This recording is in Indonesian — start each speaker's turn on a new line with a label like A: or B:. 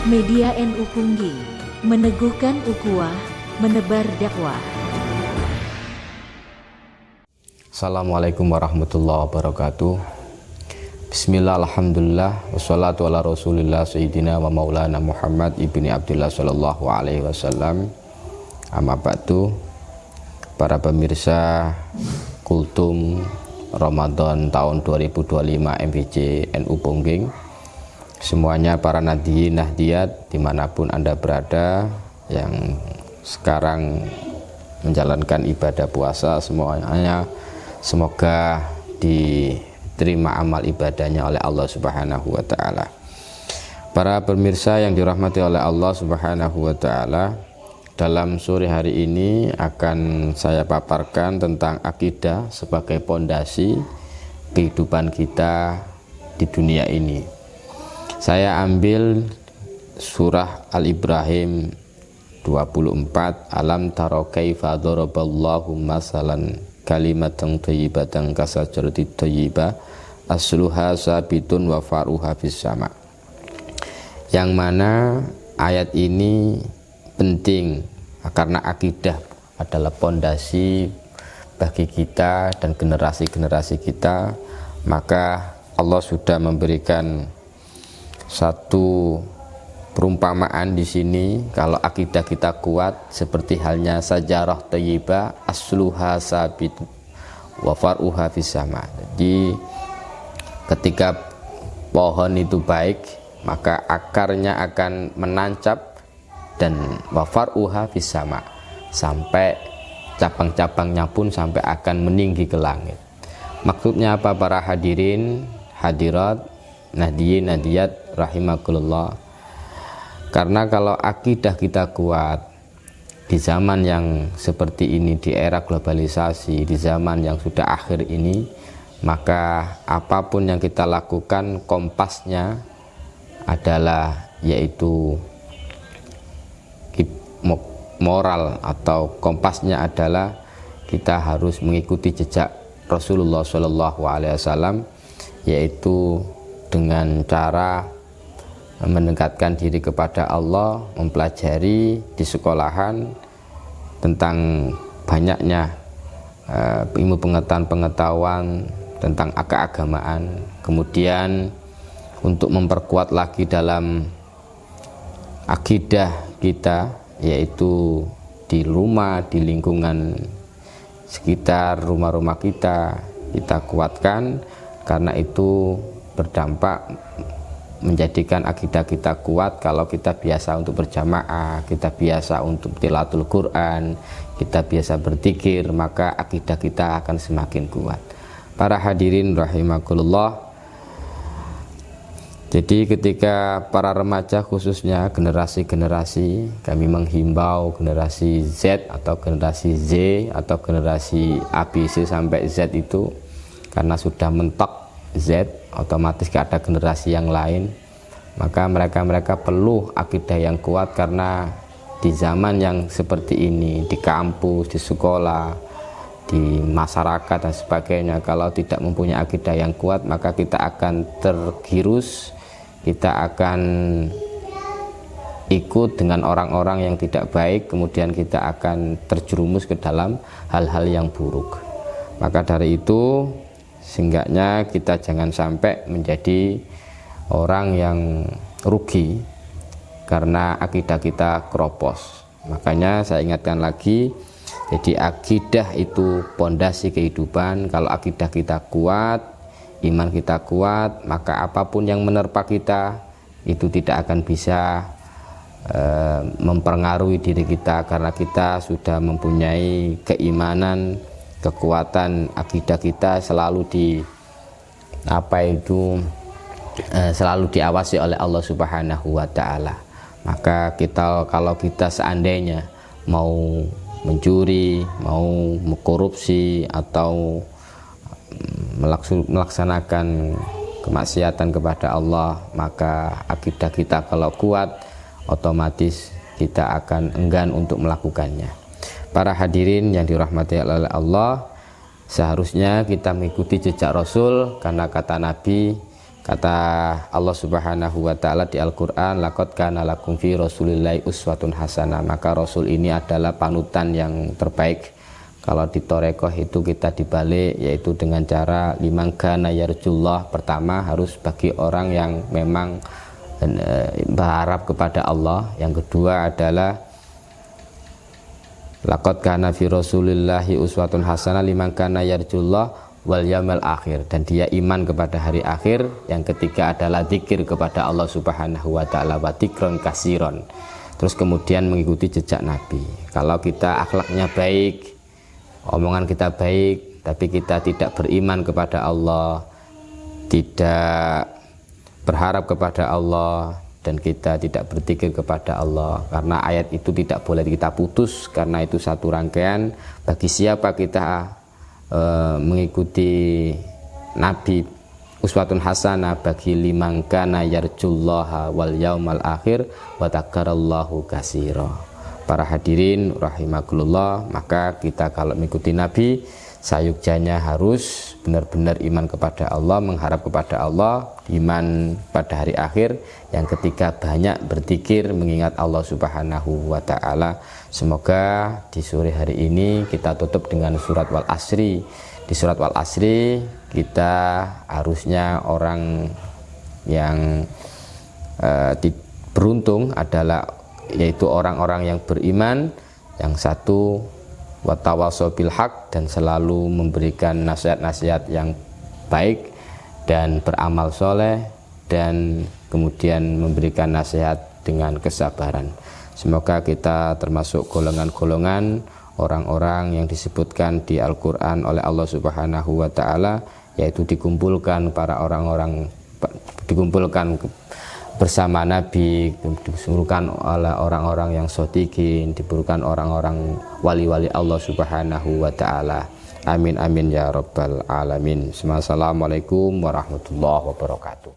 A: Media NU Punggi, meneguhkan ukhuwah, menebar dakwah.
B: Assalamualaikum warahmatullahi wabarakatuh. Bismillah, alhamdulillah, wassalatu ala rasulillah sayyidina wa maulana Muhammad ibni Abdullah sallallahu alaihi wasallam. Amma ba'du. Para pemirsa Kultum Ramadan tahun 2025 MVJ NU Pungging, semuanya para nadiyin nahdiyat dimanapun Anda berada yang sekarang menjalankan ibadah puasa, semuanya semoga diterima amal ibadahnya oleh Allah Subhanahu wa taala. Para pemirsa yang dirahmati oleh Allah Subhanahu wa taala, dalam sore hari ini akan saya paparkan tentang akidah sebagai pondasi kehidupan kita di dunia ini. Saya ambil surah Al-Ibrahim 24, alam taro kaifa daraballahu masalan kalimatan thayyibatan kasajaratit thayyibah asluha sabitun wa faruha fis sama. Yang mana ayat ini penting karena akidah adalah pondasi bagi kita dan generasi-generasi kita, maka Allah sudah memberikan satu perumpamaan di sini. Kalau akidah kita kuat seperti halnya sajarah thayyibah asluha sabit wa faruha fis sama. Jadi ketika pohon itu baik, maka akarnya akan menancap dan wa faruha fis sama, sampai cabang-cabangnya pun sampai akan meninggi ke langit. Maksudnya apa para hadirin hadirat nahdiyin nahdiyat rahimakumullah? Karena kalau akidah kita kuat di zaman yang seperti ini, di era globalisasi, di zaman yang sudah akhir ini, maka apapun yang kita lakukan kompasnya adalah yaitu moral, atau kompasnya adalah kita harus mengikuti jejak Rasulullah SAW, yaitu dengan cara mendekatkan diri kepada Allah, mempelajari di sekolahan tentang banyaknya ilmu pengetahuan tentang keagamaan, kemudian untuk memperkuat lagi dalam akidah kita, yaitu di rumah, di lingkungan sekitar rumah-rumah kita kuatkan, karena itu berdampak menjadikan akidah kita kuat. Kalau kita biasa untuk berjamaah, kita biasa untuk tilawatul Quran, kita biasa berzikir, maka akidah kita akan semakin kuat. Para hadirin rahimakumullah, jadi ketika para remaja, khususnya generasi-generasi, kami menghimbau generasi Z atau generasi Z atau generasi ABC sampai Z itu, karena sudah mentok Z, otomatis gak ada generasi yang lain, maka mereka perlu akidah yang kuat. Karena di zaman yang seperti ini, di kampus, di sekolah, di masyarakat dan sebagainya, kalau tidak mempunyai akidah yang kuat, maka kita akan tergirus, kita akan ikut dengan orang-orang yang tidak baik, kemudian kita akan terjerumus ke dalam hal-hal yang buruk. Maka dari itu, seenggaknya kita jangan sampai menjadi orang yang rugi karena akidah kita keropos. Makanya saya ingatkan lagi, jadi akidah itu pondasi kehidupan. Kalau akidah kita kuat, iman kita kuat, maka apapun yang menerpa kita itu tidak akan bisa mempengaruhi diri kita, karena kita sudah mempunyai keimanan, kekuatan. Akidah kita selalu selalu diawasi oleh Allah Subhanahu wa taala. Maka kalau kita seandainya mau mencuri, mau mengkorupsi atau melaksanakan kemaksiatan kepada Allah, maka akidah kita kalau kuat, otomatis kita akan enggan untuk melakukannya. Para hadirin yang dirahmati oleh Allah, seharusnya kita mengikuti jejak Rasul, karena kata Nabi, Kata Allah Subhanahu wa taala di Al-Qur'an, laqad kana lakum fi Rasulillahi uswatun hasanah. Maka Rasul ini adalah panutan yang terbaik. Kalau di Torekoh itu kita dibalik, yaitu dengan cara liman kana yarjullah. Pertama harus bagi orang yang memang berharap kepada Allah. Yang kedua adalah laqad kana fi Rasulillahi uswatun hasanah liman kana yarjullah wal yaumil akhir, dan dia iman kepada hari akhir. Yang ketiga adalah zikir kepada Allah Subhanahu wa taala wa dzikron kasiron. Terus kemudian mengikuti jejak Nabi. Kalau kita akhlaknya baik, omongan kita baik, tapi kita tidak beriman kepada Allah, tidak berharap kepada Allah, dan kita tidak berzikir kepada Allah, karena ayat itu tidak boleh kita putus, karena itu satu rangkaian. Bagi siapa kita mengikuti Nabi uswatun hasanah, bagi liman kana yarjullaha wal yaumal akhir wa dzakarallahu katsira. Para hadirin rahimakumullah, maka kita kalau mengikuti Nabi, sayugjanya harus benar-benar iman kepada Allah, mengharap kepada Allah, iman pada hari akhir. Yang ketiga banyak berzikir, mengingat Allah Subhanahu wa taala. Semoga di sore hari ini kita tutup dengan surat Wal Asri. Di surat Wal Asri kita harusnya orang yang beruntung adalah yaitu orang-orang yang beriman, yang satu watawasau bil haq, dan selalu memberikan nasihat-nasihat yang baik dan beramal soleh, dan kemudian memberikan nasihat dengan kesabaran. Semoga kita termasuk golongan-golongan orang-orang yang disebutkan di Al-Quran oleh Allah Subhanahu wa taala, yaitu dikumpulkan para orang-orang, dikumpulkan bersama Nabi, disuruhkan oleh orang-orang yang shodiqin, diberikan orang-orang wali-wali Allah Subhanahu wa ta'ala. Amin amin ya rabbal alamin. Assalamualaikum warahmatullahi wabarakatuh.